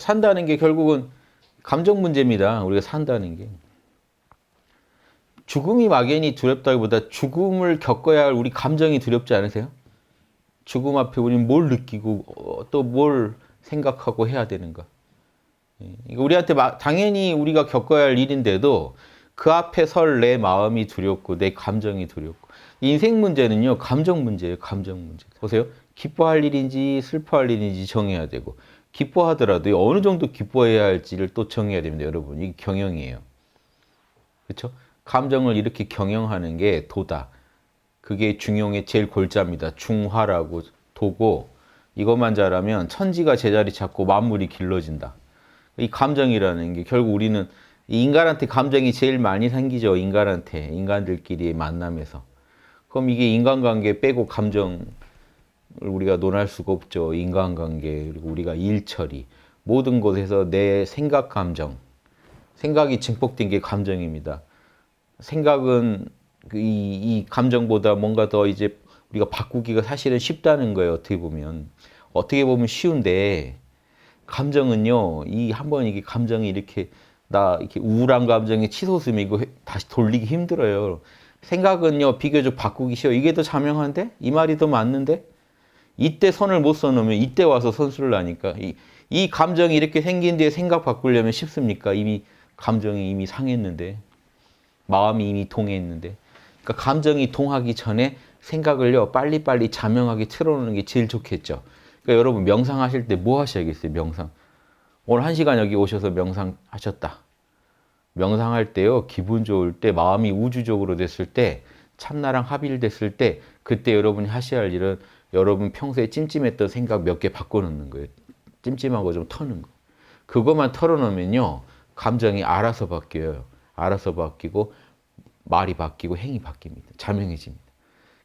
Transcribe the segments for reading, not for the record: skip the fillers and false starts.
산다는 게 결국은 감정 문제입니다. 우리가 산다는 게. 죽음이 막연히 두렵다기보다 죽음을 겪어야 할 우리 감정이 두렵지 않으세요? 죽음 앞에 우리는 뭘 느끼고 또 뭘 생각하고 해야 되는가. 우리한테 당연히 우리가 겪어야 할 일인데도 그 앞에 설 내 마음이 두렵고 내 감정이 두렵고. 인생 문제는요, 감정 문제예요. 감정 문제. 보세요. 기뻐할 일인지 슬퍼할 일인지 정해야 되고, 기뻐하더라도 어느 정도 기뻐해야 할지를 또 정해야 됩니다. 여러분, 이게 경영이에요. 그렇죠? 감정을 이렇게 경영하는 게 도다. 그게 중용의 제일 골자입니다. 중화라고 도고, 이것만 잘하면 천지가 제자리 잡고 만물이 길러진다. 이 감정이라는 게 결국 우리는 인간한테 감정이 제일 많이 생기죠. 인간한테, 인간들끼리의 만남에서. 그럼 이게 인간관계 빼고 감정을 우리가 논할 수가 없죠. 인간관계, 그리고 우리가 일처리, 모든 곳에서 내 생각, 감정. 생각이 증폭된 게 감정입니다. 생각은 이 감정보다 뭔가 더 이제 우리가 바꾸기가 사실은 쉽다는 거예요. 어떻게 보면. 어떻게 보면 쉬운데, 감정은요, 한번 이게 감정이 이렇게, 이렇게 우울한 감정이 치솟으면 이거 다시 돌리기 힘들어요. 생각은요, 비교적 바꾸기 쉬워요. 이게 더 자명한데? 이 말이 더 맞는데? 이때 선을 못 써놓으면 이때 와서 선수를 하니까. 이 감정이 이렇게 생긴 뒤에 생각 바꾸려면 쉽습니까? 이미 감정이 이미 상했는데. 마음이 이미 동했는데. 그러니까 감정이 동하기 전에 생각을요, 빨리빨리 자명하게 틀어놓는 게 제일 좋겠죠. 그러니까 여러분 명상하실 때 뭐 하셔야겠어요? 명상. 오늘 1시간 여기 오셔서 명상하셨다. 명상할 때요, 기분 좋을 때, 마음이 우주적으로 됐을 때, 참나랑 합일됐을 때, 그때 여러분이 하셔야 할 일은 여러분 평소에 찜찜했던 생각 몇 개 바꿔놓는 거예요. 찜찜한 거 좀 터는 거. 그것만 털어놓으면요, 감정이 알아서 바뀌어요. 알아서 바뀌고, 말이 바뀌고, 행위 바뀝니다. 자명해집니다.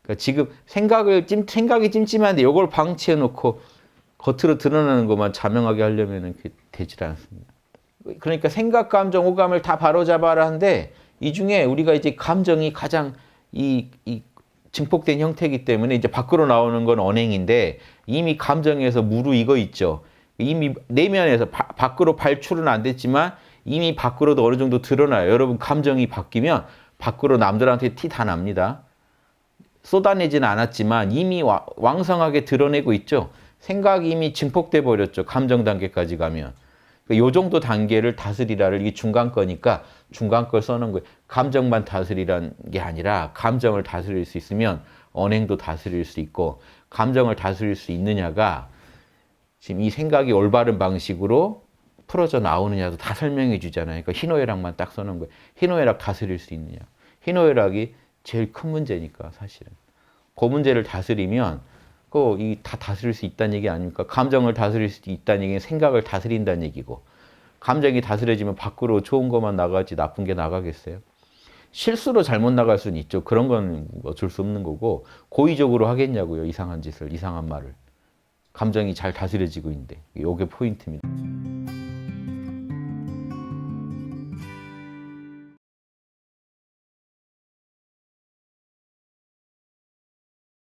그러니까 지금 생각이 찜찜한데 이걸 방치해놓고 겉으로 드러나는 것만 자명하게 하려면 되질 않습니다. 그러니까 생각, 감정, 오감을 다 바로잡아라 하는데 이 중에 우리가 이제 감정이 가장 이 증폭된 형태이기 때문에 이제 밖으로 나오는 건 언행인데 이미 감정에서 무르익어 있죠. 이미 내면에서 밖으로 발출은 안 됐지만 이미 밖으로도 어느 정도 드러나요. 여러분 감정이 바뀌면 밖으로 남들한테 티 다 납니다. 쏟아내지는 않았지만 이미 왕성하게 드러내고 있죠. 생각이 이미 증폭돼 버렸죠. 감정 단계까지 가면. 요 정도 단계를 다스리라를 이게 중간 거니까 중간 걸 써놓은 거예요. 감정만 다스리라는 게 아니라 감정을 다스릴 수 있으면 언행도 다스릴 수 있고 감정을 다스릴 수 있느냐가 지금 이 생각이 올바른 방식으로 풀어져 나오느냐도 다 설명해 주잖아요. 그러니까 희노애락만 딱 써놓은 거예요. 희노애락 다스릴 수 있느냐. 희노애락이 제일 큰 문제니까 사실은. 그 문제를 다스리면 다 다스릴 수 있다는 얘기 아닙니까? 감정을 다스릴 수 있다는 얘기는 생각을 다스린다는 얘기고 감정이 다스려지면 밖으로 좋은 것만 나가지 나쁜 게 나가겠어요? 실수로 잘못 나갈 수는 있죠. 그런 건 어쩔 수 없는 거고 고의적으로 하겠냐고요. 이상한 짓을, 이상한 말을. 감정이 잘 다스려지고 있는데 이게 포인트입니다.